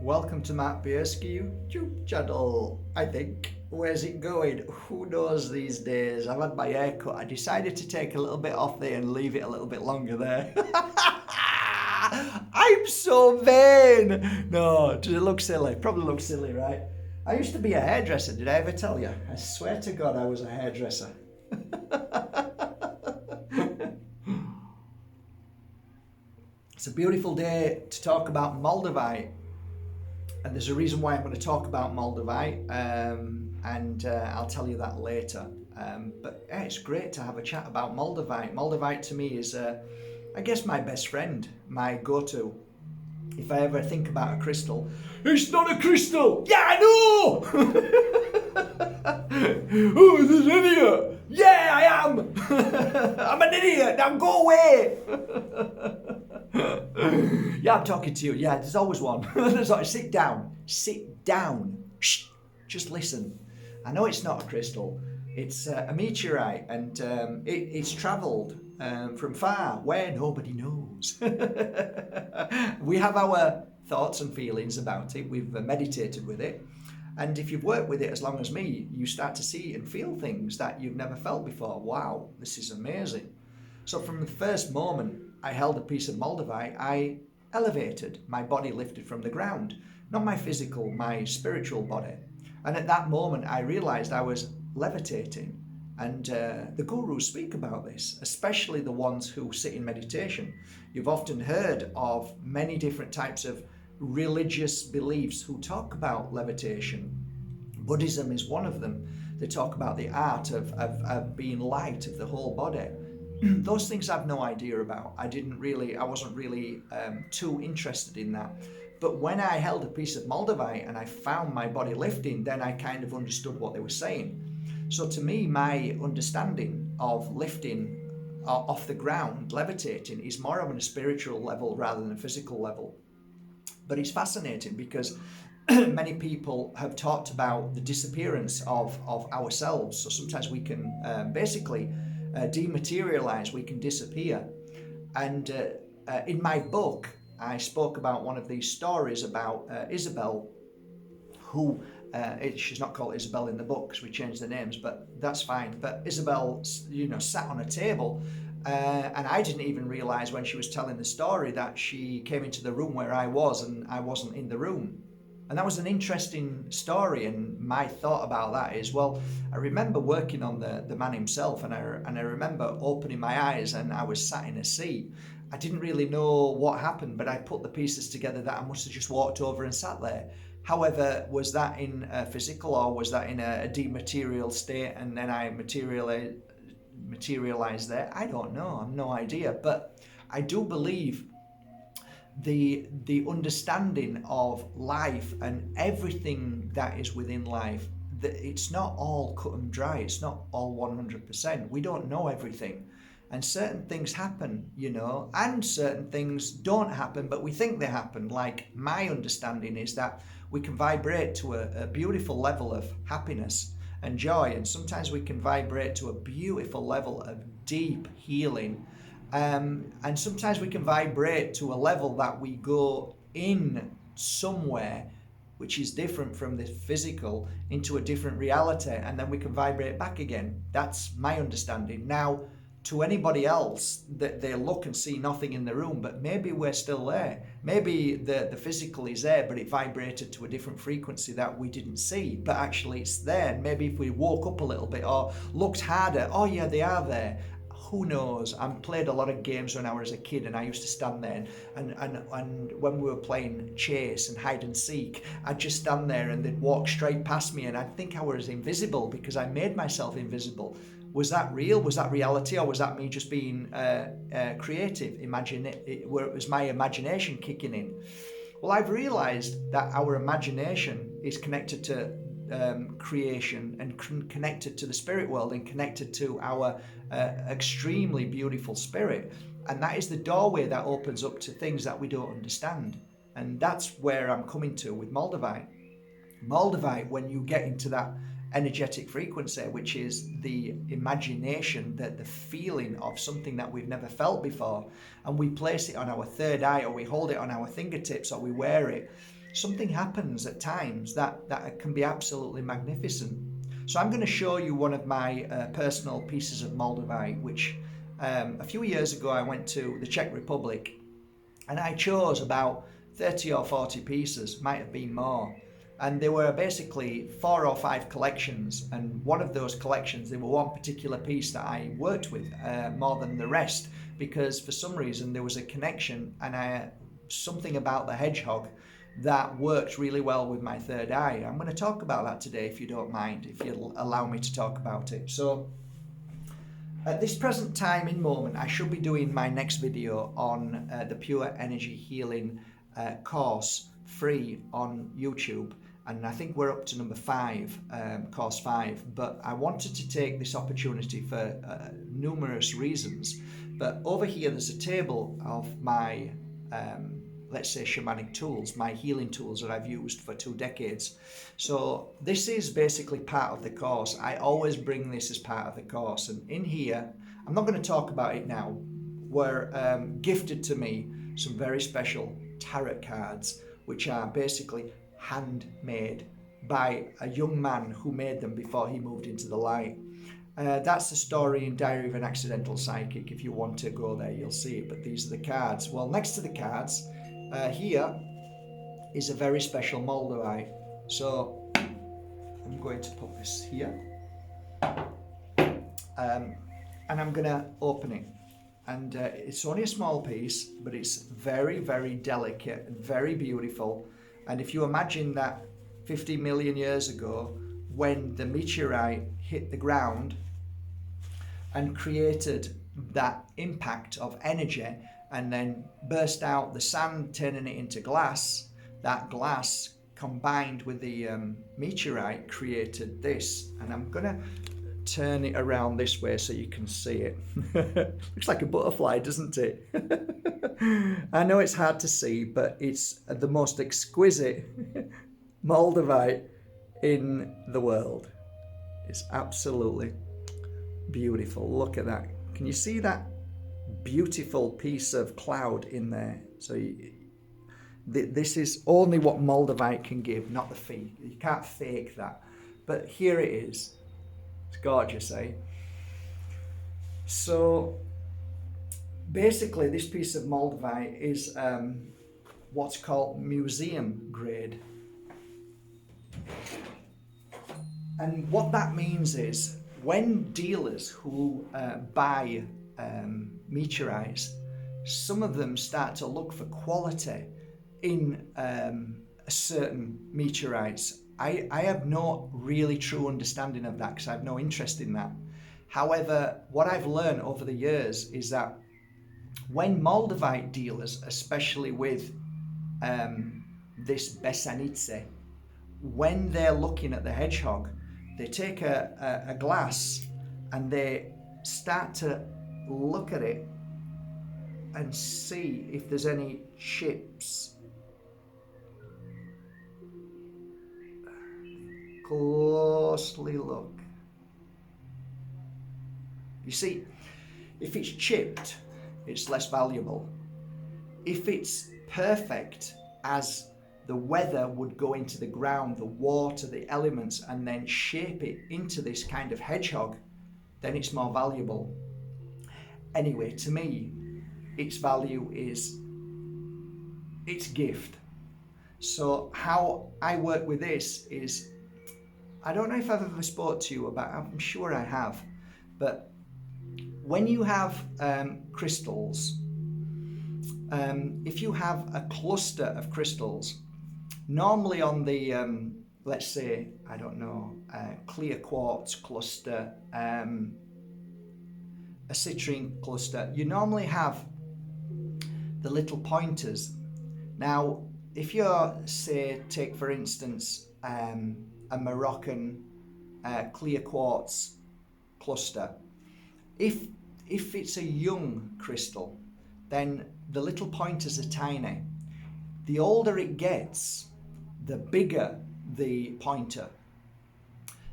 Welcome to Matt Bajerski YouTube channel, I think. Where's it going? Who knows these days? I've had my hair cut. I decided to take a little bit off there and leave it a little bit longer there. I'm so vain! No, does it look silly? Probably looks silly, right? I used to be a hairdresser, did I ever tell you? I swear to God I was a hairdresser. It's a beautiful day to talk about Moldavite. And there's a reason why I'm going to talk about Moldavite, and I'll tell you that later. But yeah, it's great to have a chat about Moldavite. Moldavite to me is, I guess, my best friend, my go-to. If I ever think about a crystal, it's not a crystal! Yeah, I know! Oh, this idiot! Yeah, I am! I'm an idiot! Now go away! Yeah, I'm talking to you. Yeah, there's always one. Sit down. Sit down. Shh. Just listen. I know it's not a crystal. It's a meteorite, and it's travelled from far where nobody knows. We have our thoughts and feelings about it. We've meditated with it. And if you've worked with it as long as me, you start to see and feel things that you've never felt before. Wow, this is amazing. So from the first moment I held a piece of Moldavite, I elevated. My body lifted from the ground. Not my physical, my spiritual body. And at that moment I realized I was levitating. And the gurus speak about this, especially the ones who sit in meditation. You've often heard of many different types of religious beliefs who talk about levitation. Buddhism is one of them. They talk about the art of being light of the whole body. Those things I've no idea about. I wasn't really too interested in that. But when I held a piece of Moldavite and I found my body lifting, then I kind of understood what they were saying. So to me, my understanding of lifting off the ground, levitating, is more on a spiritual level rather than a physical level. But it's fascinating because many people have talked about the disappearance of ourselves. So sometimes we can basically dematerialize, we can disappear. And in my book, I spoke about one of these stories about Isabel, who, she's not called Isabel in the book because we changed the names, but that's fine. But Isabel, sat on a table, and I didn't even realize when she was telling the story that she came into the room where I was and I wasn't in the room. And that was an interesting story, and my thought about that is, well, I remember working on the man himself, and I remember opening my eyes and I was sat in a seat. I didn't really know what happened, but I put the pieces together that I must have just walked over and sat there. However, was that in a physical or was that in a dematerial state and then I materialized there? I don't know. I've no idea. But I do believe the understanding of life and everything that is within life, that it's not all cut and dry. It's not all 100%. We don't know everything. And certain things happen, and certain things don't happen, but we think they happen. Like, my understanding is that we can vibrate to a beautiful level of happiness and joy, and sometimes we can vibrate to a beautiful level of deep healing. And sometimes we can vibrate to a level that we go in somewhere which is different from the physical into a different reality, and then we can vibrate back again. That's my understanding. Now, to anybody else, that they look and see nothing in the room, but maybe we're still there. Maybe the physical is there, but it vibrated to a different frequency that we didn't see, but actually it's there. And maybe if we woke up a little bit or looked harder, oh yeah, they are there. Who knows? I played a lot of games when I was a kid, and I used to stand there and when we were playing chase and hide and seek, I'd just stand there and they'd walk straight past me and I'd think I was invisible because I made myself invisible. Was that real? Was that reality? Or was that me just being creative? Was my imagination kicking in? Well, I've realized that our imagination is connected to creation and connected to the spirit world and connected to our extremely beautiful spirit. And that is the doorway that opens up to things that we don't understand. And that's where I'm coming to with Moldavite. Moldavite, when you get into that energetic frequency, which is the imagination, the feeling of something that we've never felt before, and we place it on our third eye, or we hold it on our fingertips, or we wear it, something happens at times that can be absolutely magnificent. So I'm going to show you one of my personal pieces of Moldavite, which a few years ago I went to the Czech Republic and I chose about 30 or 40 pieces, might have been more. And there were basically 4 or 5 collections, and one of those collections, there were one particular piece that I worked with more than the rest, because for some reason there was a connection and something about the hedgehog that worked really well with my third eye. I'm going to talk about that today, if you don't mind, if you'll allow me to talk about it. So at this present time in moment, I should be doing my next video on the Pure Energy Healing course, free on YouTube. And I think we're up to number 5, course 5. But I wanted to take this opportunity for numerous reasons. But over here, there's a table of my, let's say, shamanic tools, my healing tools that I've used for 2 decades. So this is basically part of the course. I always bring this as part of the course. And in here, I'm not going to talk about it now, were gifted to me some very special tarot cards, which are basically handmade by a young man who made them before he moved into the light. That's the story in Diary of an Accidental Psychic. If you want to go there, you'll see it. But these are the cards. Well, next to the cards, here is a very special Moldavite. So I'm going to put this here. And I'm going to open it. And it's only a small piece, but it's very, very delicate and very beautiful. And if you imagine that 50 million years ago, when the meteorite hit the ground and created that impact of energy and then burst out the sand, turning it into glass, that glass combined with the meteorite created this. And I'm going to turn it around this way so you can see it. Looks like a butterfly, doesn't it? I know it's hard to see, but it's the most exquisite Moldavite in the world. It's absolutely beautiful. Look at that. Can you see that beautiful piece of cloud in there? So this is only what Moldavite can give, not the fee. You can't fake that. But here it is. It's gorgeous, eh? So basically this piece of Moldavite is what's called museum grade. And what that means is when dealers who buy meteorites, some of them start to look for quality in certain meteorites. I have no really true understanding of that because I have no interest in that. However, what I've learned over the years is that when Moldavite dealers, especially with this Besanitze, when they're looking at the hedgehog, they take a glass and they start to look at it and see if there's any chips. Closely look. You see, if it's chipped, it's less valuable. If it's perfect, as the weather would go into the ground, the water, the elements, and then shape it into this kind of hedgehog, then it's more valuable. Anyway, to me, its value is its gift. So how I work with this is, I don't know if I've ever spoke to you about, I'm sure I have, but when you have crystals, if you have a cluster of crystals, normally on the, let's say, I don't know, clear quartz cluster, a citrine cluster, you normally have the little pointers. Now, if you're, say, take for instance, a Moroccan clear quartz cluster, if it's a young crystal, then the little pointers are tiny. The older it gets, the bigger the pointer.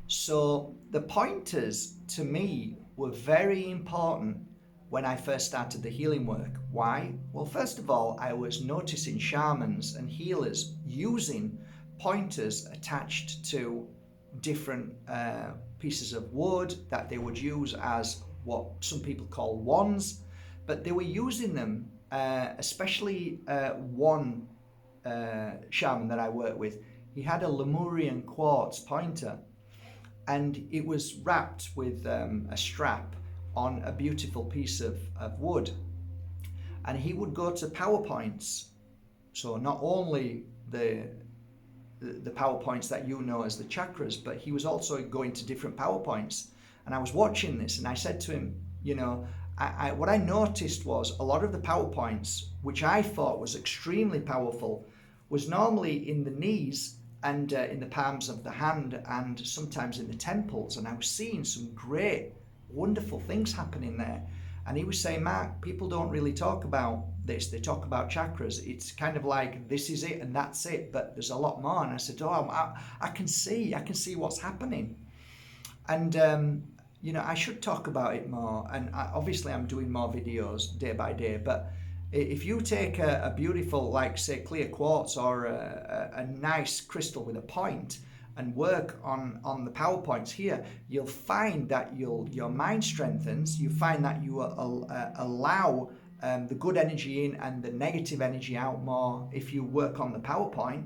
So the pointers, to me, were very important when I first started the healing work. Why? Well, first of all, I was noticing shamans and healers using pointers attached to different pieces of wood that they would use as what some people call wands, but they were using them, especially one shaman that I worked with. He had a Lemurian quartz pointer, and it was wrapped with a strap on a beautiful piece of wood. And he would go to PowerPoints. So not only the PowerPoints that you know as the chakras, but he was also going to different PowerPoints. And I was watching this and I said to him, you know, what I noticed was a lot of the PowerPoints, which I thought was extremely powerful, was normally in the knees and in the palms of the hand and sometimes in the temples. And I was seeing some great, wonderful things happening there. And he was saying, Mark, people don't really talk about this. They talk about chakras. It's kind of like, this is it and that's it, but there's a lot more. And I said, I can see what's happening. And, you know, I should talk about it more. And obviously I'm doing more videos day by day, but if you take a beautiful, like say clear quartz or a nice crystal with a point and work on the PowerPoints here, you'll find that your mind strengthens. You find that you allow the good energy in and the negative energy out more if you work on the PowerPoint.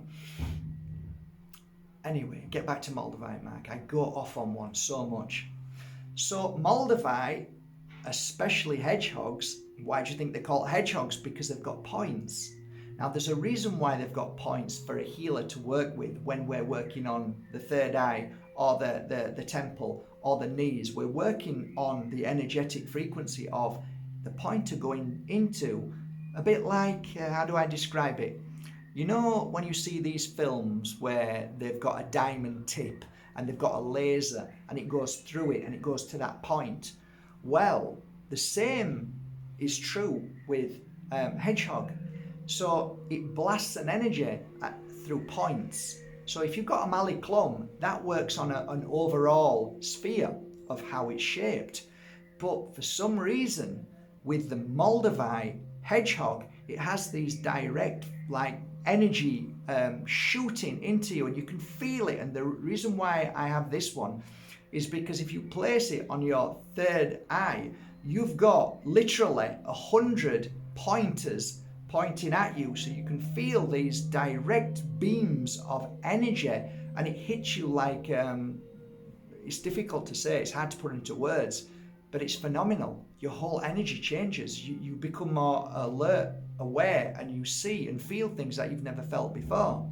Anyway, get back to Moldavite, Mark. I go off on one so much. So Moldavite, especially hedgehogs, why do you think they call it hedgehogs? Because they've got points. Now there's a reason why they've got points for a healer to work with when we're working on the third eye or the temple or the knees. We're working on the energetic frequency of the pointer going into, a bit like, how do I describe it? You know when you see these films where they've got a diamond tip and they've got a laser and it goes through it and it goes to that point? Well, the same is true with hedgehog. So it blasts an energy through points. So if you've got a Mali clone, that works on an overall sphere of how it's shaped. But for some reason, with the Moldavite hedgehog, it has these direct like energy shooting into you and you can feel it. And the reason why I have this one is because if you place it on your third eye, you've got literally 100 pointers pointing at you, so you can feel these direct beams of energy, and it hits you like, it's difficult to say, it's hard to put into words, but it's phenomenal. Your whole energy changes. You become more alert, aware, and you see and feel things that you've never felt before.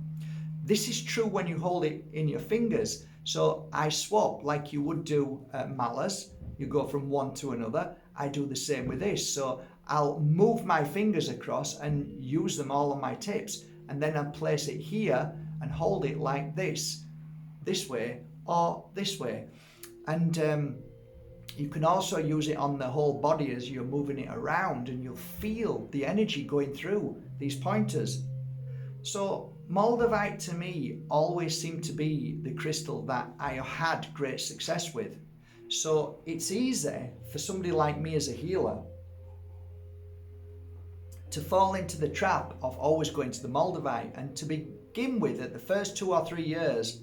This is true when you hold it in your fingers. So I swap like you would do malas. You go from one to another. I do the same with this. So I'll move my fingers across and use them all on my tips, and then I'll place it here and hold it like this way or this way. And you can also use it on the whole body as you're moving it around, and you'll feel the energy going through these pointers. So Moldavite to me always seemed to be the crystal that I had great success with. So it's easy for somebody like me as a healer to fall into the trap of always going to the Moldavite. And to begin with, at the first 2 or 3 years,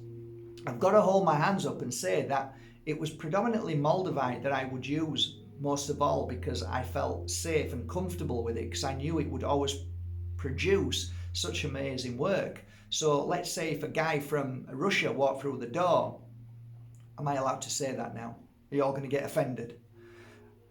I've got to hold my hands up and say that it was predominantly Moldavite that I would use most of all, because I felt safe and comfortable with it, because I knew it would always produce such amazing work. So let's say if a guy from Russia walked through the door, am I allowed to say that now? Are you all going to get offended?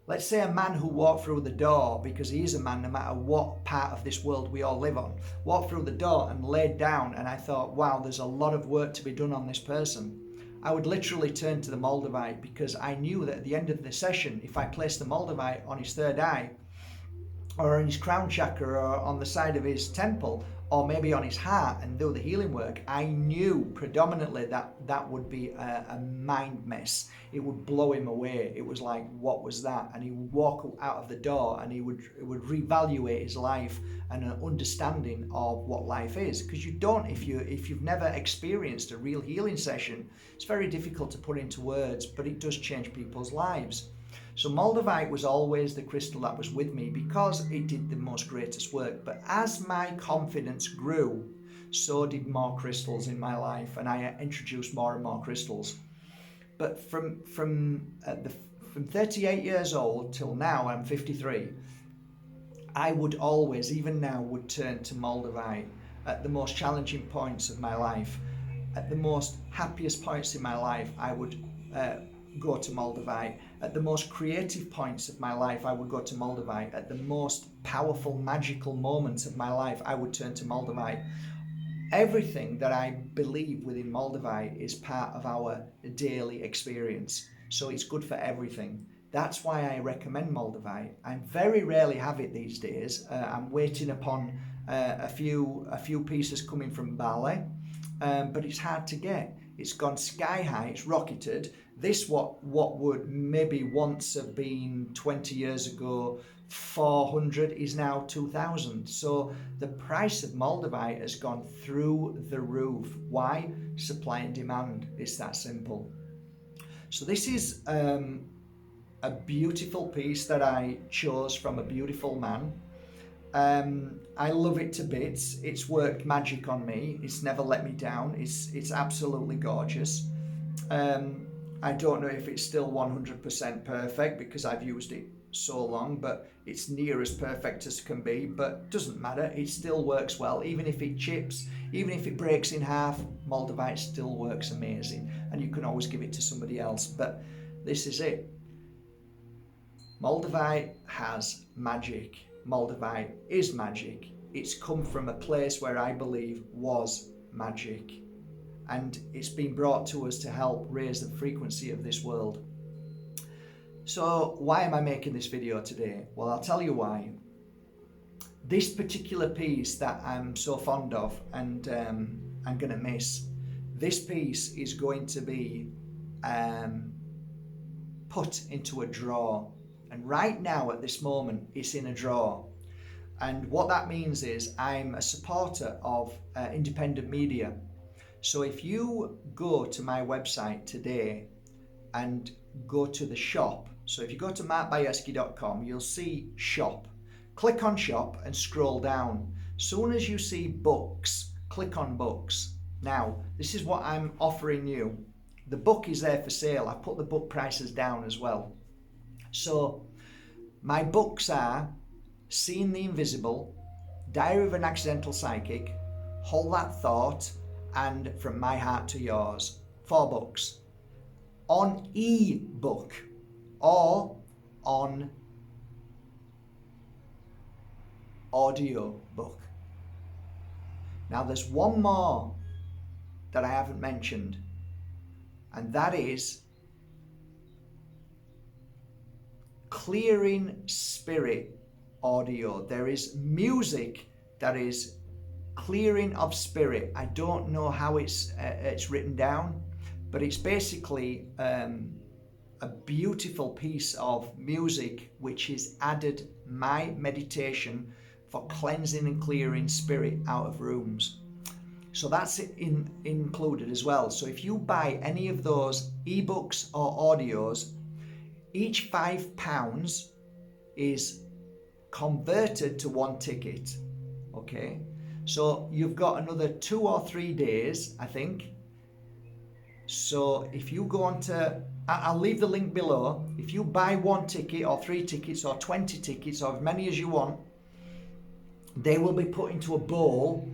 Let's say a man who walked through the door, because he is a man no matter what part of this world we all live on, walked through the door and laid down, and I thought, wow, there's a lot of work to be done on this person. I would literally turn to the Moldavite, because I knew that at the end of the session, if I placed the Moldavite on his third eye, or on his crown chakra, or on the side of his temple, or maybe on his heart, and do the healing work, I knew predominantly that that would be a mind mess. It would blow him away. It was like, what was that? And he would walk out of the door, and it would reevaluate his life and an understanding of what life is. Because you don't, if you've never experienced a real healing session, it's very difficult to put into words, but it does change people's lives. So Moldavite was always the crystal that was with me because it did the most greatest work. But as my confidence grew, so did more crystals in my life, and I introduced more and more crystals. But from 38 years old till now, I'm 53, I would always, even now, would turn to Moldavite at the most challenging points of my life. At the most happiest points in my life, I would go to Moldavite. At the most creative points of my life, I would go to Moldavite. At the most powerful, magical moments of my life, I would turn to Moldavite. Everything that I believe within Moldavite is part of our daily experience. So it's good for everything. That's why I recommend Moldavite. I very rarely have it these days. I'm waiting upon a few pieces coming from Palo, but it's hard to get. It's gone sky high, it's rocketed. This what would maybe once have been 20 years ago 400 is now 2,000. So the price of Moldavite has gone through the roof. Why? Supply and demand. It's that simple. So this is a beautiful piece that I chose from a beautiful man. I love it to bits. It's worked magic on me. It's never let me down. It's absolutely gorgeous. I don't know if it's still 100% perfect because I've used it so long, but it's near as perfect as can be. But doesn't matter. It still works well. Even if it chips, even if it breaks in half, Moldavite still works amazing. And you can always give it to somebody else. But this is it. Moldavite has magic. Moldavite is magic. It's come from a place where I believe was magic, and it's been brought to us to help raise the frequency of this world. So why am I making this video today? Well, I'll tell you why. This particular piece that I'm so fond of and I'm going to miss, this piece is going to be put into a drawer. And right now, at this moment, it's in a drawer. And what that means is I'm a supporter of independent media. So if you go to my website today and go to the shop, so if you go to markbajerski.com, you'll see shop. Click on shop and scroll down. Soon as you see books, click on books. Now, this is what I'm offering you. The book is there for sale. I've put the book prices down as well. So my books are Seeing the Invisible, Diary of an Accidental Psychic, Hold That Thought, and From My Heart to Yours. 4 books. On e-book or on audio book. Now there's one more that I haven't mentioned, and that is Clearing Spirit audio. There is music that is clearing of spirit. I don't know how it's written down, but it's basically a beautiful piece of music which is added my meditation for cleansing and clearing spirit out of rooms. So that's included as well. So if you buy any of those ebooks or audios, each £5 is converted to 1 ticket. Okay, so you've got another 2 or 3 days, I think. So if you go on to, I'll leave the link below. If you buy 1 ticket or 3 tickets or 20 tickets or as many as you want, they will be put into a bowl,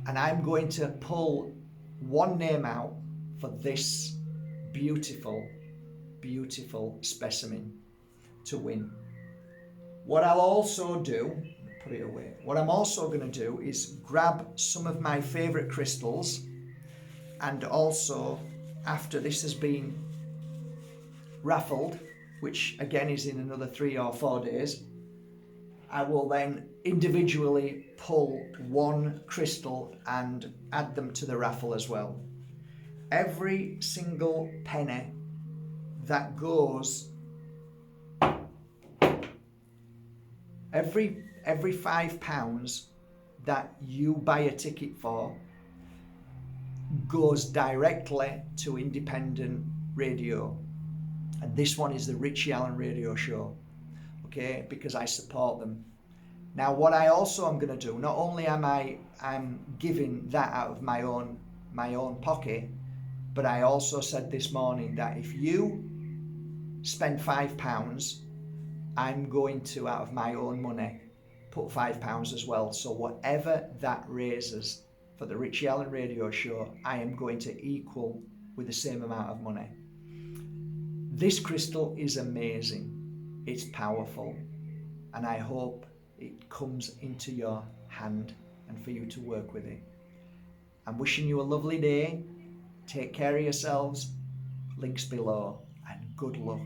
and I'm going to pull one name out for this beautiful, beautiful specimen to win. What I'll also do, put it away, what I'm also going to do is grab some of my favorite crystals, and also after this has been raffled, which again is in another 3 or 4 days, I will then individually pull 1 crystal and add them to the raffle as well. Every single penny that goes, every £5 that you buy a ticket for goes directly to independent radio. And this one is the Richie Allen Radio Show, okay, because I support them. Now, what I also am going to do, not only I'm giving that out of my own pocket, but I also said this morning that if you spend £5, I'm going to, out of my own money, put £5 as well. So whatever that raises for the Richie Allen Radio Show, I am going to equal with the same amount of money. This crystal is amazing. It's powerful. And I hope it comes into your hand and for you to work with it. I'm wishing you a lovely day. Take care of yourselves. Links below, and good luck.